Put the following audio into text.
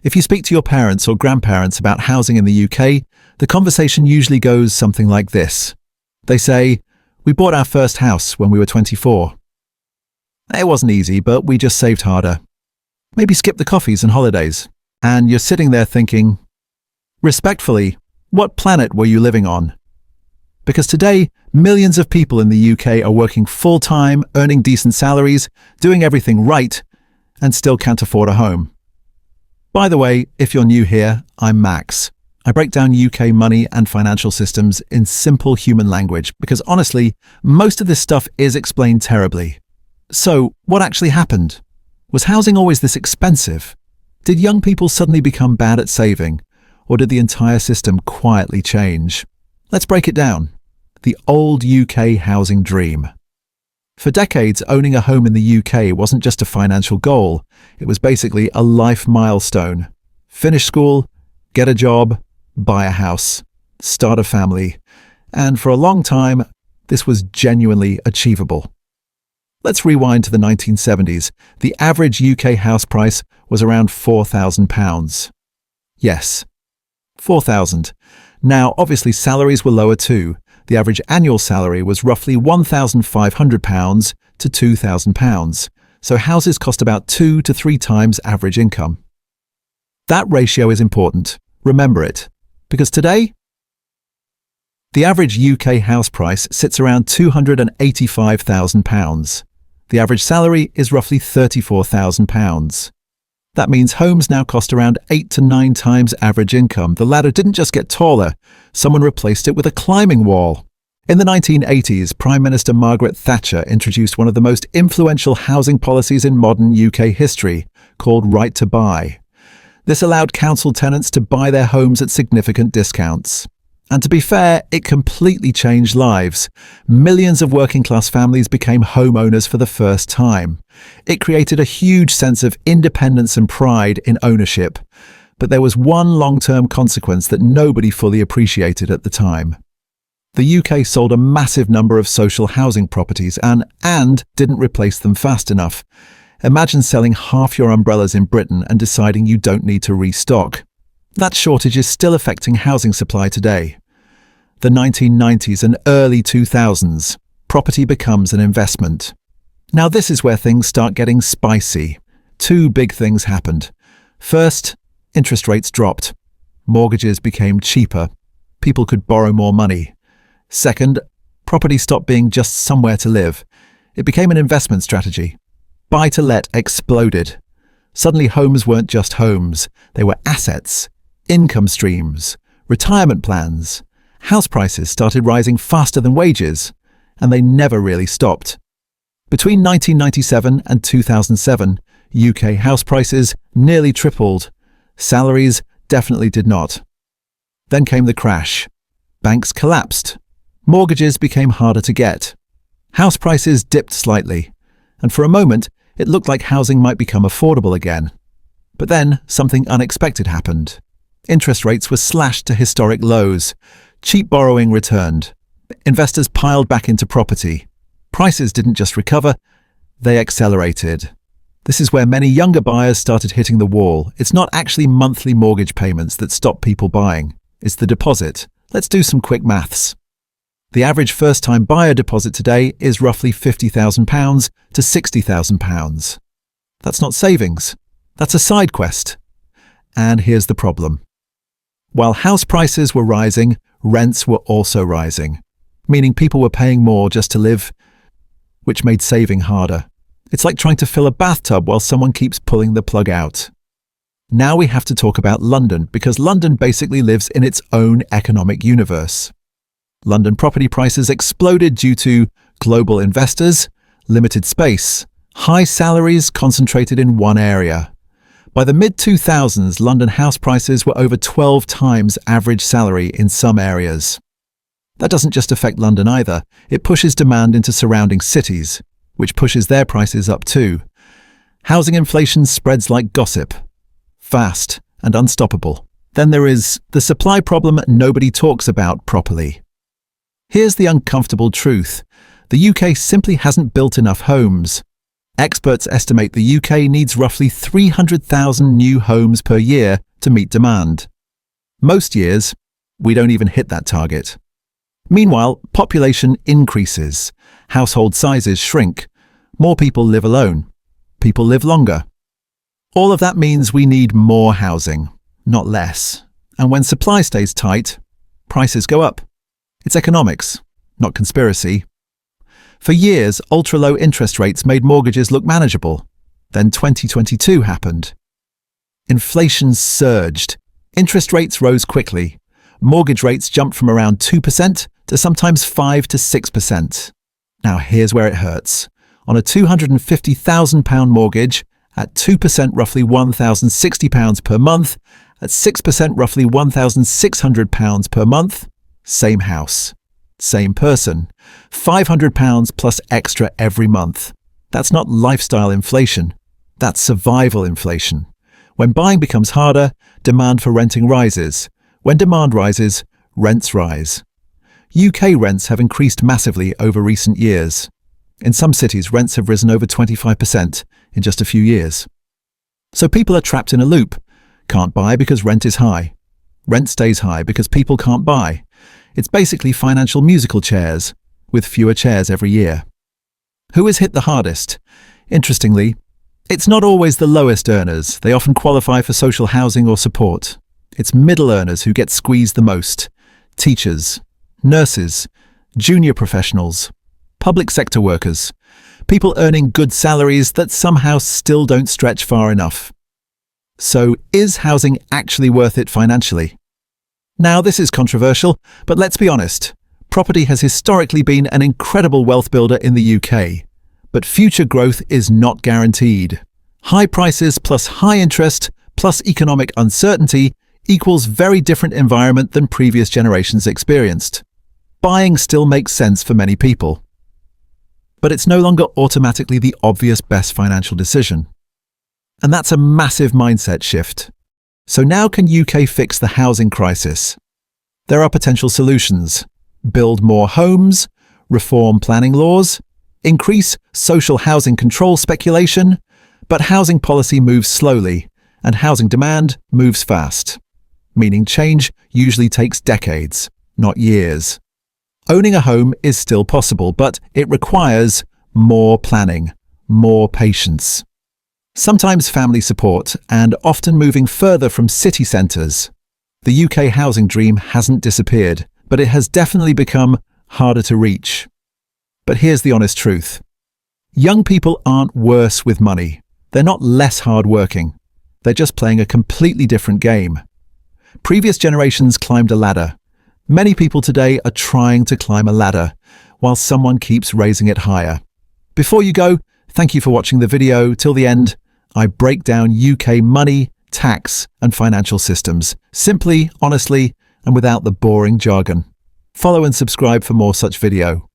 If you speak to your parents or grandparents about housing in the UK, the conversation usually goes something like this. They say, "We bought our first house when we were 24. It wasn't easy, but we just saved harder." Maybe skip the coffees and holidays. And you're sitting there thinking, respectfully, what planet were you living on? Because today, millions of people in the UK are working full-time, earning decent salaries, doing everything right, and still can't afford a home. By the way, if you're new here, I'm Max. I break down UK money and financial systems in simple human language because honestly, most of this stuff is explained terribly. So, what actually happened? Was housing always this expensive? Did young people suddenly become bad at saving? Or did the entire system quietly change? Let's break it down. The old UK housing dream. For decades, owning a home in the UK wasn't just a financial goal. It was basically a life milestone. Finish school, get a job, buy a house, start a family. And for a long time, this was genuinely achievable. Let's rewind to the 1970s. The average UK house price was around £4,000. Yes, 4,000. Now, obviously, salaries were lower too. The average annual salary was roughly £1,500 to £2,000. So houses cost about 2 to 3 times average income. That ratio is important. Remember it. Because today, the average UK house price sits around £285,000. The average salary is roughly £34,000. That means homes now cost around 8 to 9 times average income. The ladder didn't just get taller, someone replaced it with a climbing wall. In the 1980s, Prime Minister Margaret Thatcher introduced one of the most influential housing policies in modern UK history, called Right to Buy. This allowed council tenants to buy their homes at significant discounts. And to be fair, it completely changed lives. Millions of working-class families became homeowners for the first time. It created a huge sense of independence and pride in ownership. But there was one long-term consequence that nobody fully appreciated at the time. The UK sold a massive number of social housing properties and didn't replace them fast enough. Imagine selling half your umbrellas in Britain and deciding you don't need to restock. That shortage is still affecting housing supply today. The 1990s and early 2000s, property becomes an investment. Now this is where things start getting spicy. 2 big things happened. First, interest rates dropped. Mortgages became cheaper. People could borrow more money. Second, property stopped being just somewhere to live. It became an investment strategy. Buy-to-let exploded. Suddenly homes weren't just homes. They were assets, income streams, retirement plans. House prices started rising faster than wages, and they never really stopped. Between 1997 and 2007, UK house prices nearly tripled. Salaries definitely did not. Then came the crash. Banks collapsed. Mortgages became harder to get. House prices dipped slightly, and for a moment, it looked like housing might become affordable again. But then something unexpected happened. Interest rates were slashed to historic lows. Cheap borrowing returned. Investors piled back into property. Prices didn't just recover, they accelerated. This is where many younger buyers started hitting the wall. It's not actually monthly mortgage payments that stop people buying. It's the deposit. Let's do some quick maths. The average first-time buyer deposit today is roughly £50,000 to £60,000. That's not savings. That's a side quest. And here's the problem. While house prices were rising, rents were also rising, meaning people were paying more just to live, which made saving harder. It's like trying to fill a bathtub while someone keeps pulling the plug out. Now we have to talk about London, because London basically lives in its own economic universe. London property prices exploded due to global investors, limited space, high salaries concentrated in one area. By the mid-2000s, London house prices were over 12 times average salary in some areas. That doesn't just affect London either. It pushes demand into surrounding cities, which pushes their prices up too. Housing inflation spreads like gossip, fast and unstoppable. Then there is the supply problem nobody talks about properly. Here's the uncomfortable truth. The UK simply hasn't built enough homes. Experts estimate the UK needs roughly 300,000 new homes per year to meet demand. Most years, we don't even hit that target. Meanwhile, population increases, household sizes shrink, more people live alone, people live longer. All of that means we need more housing, not less. And when supply stays tight, prices go up. It's economics, not conspiracy. For years, ultra-low interest rates made mortgages look manageable. Then 2022 happened. Inflation surged. Interest rates rose quickly. Mortgage rates jumped from around 2% to sometimes 5 to 6%. Now here's where it hurts. On a £250,000 mortgage, at 2% roughly £1,060 per month, at 6% roughly £1,600 per month, same house. Same person, £500 plus extra every month. That's not lifestyle inflation. That's survival inflation. When buying becomes harder, demand for renting rises. When demand rises, rents rise. UK rents have increased massively over recent years. In some cities, rents have risen over 25% in just a few years. So people are trapped in a loop. Can't buy because rent is high. Rent stays high because people can't buy. It's basically financial musical chairs, with fewer chairs every year. Who is hit the hardest? Interestingly, it's not always the lowest earners. They often qualify for social housing or support. It's middle earners who get squeezed the most. Teachers, nurses, junior professionals, public sector workers, people earning good salaries that somehow still don't stretch far enough. So, is housing actually worth it financially? Now, this is controversial, but let's be honest. Property has historically been an incredible wealth builder in the UK, but future growth is not guaranteed. High prices plus high interest plus economic uncertainty equals very different environment than previous generations experienced. Buying still makes sense for many people, but it's no longer automatically the obvious best financial decision. And that's a massive mindset shift. So now can UK fix the housing crisis? There are potential solutions. Build more homes, reform planning laws, increase social housing control speculation, but housing policy moves slowly and housing demand moves fast, meaning change usually takes decades, not years. Owning a home is still possible, but it requires more planning, more patience. Sometimes family support, and often moving further from city centres. The UK housing dream hasn't disappeared, but it has definitely become harder to reach. But here's the honest truth. Young people aren't worse with money. They're not less hard-working. They're just playing a completely different game. Previous generations climbed a ladder. Many people today are trying to climb a ladder, while someone keeps raising it higher. Before you go, thank you for watching the video till the end. I break down UK money, tax, and financial systems, simply, honestly, and without the boring jargon. Follow and subscribe for more such video.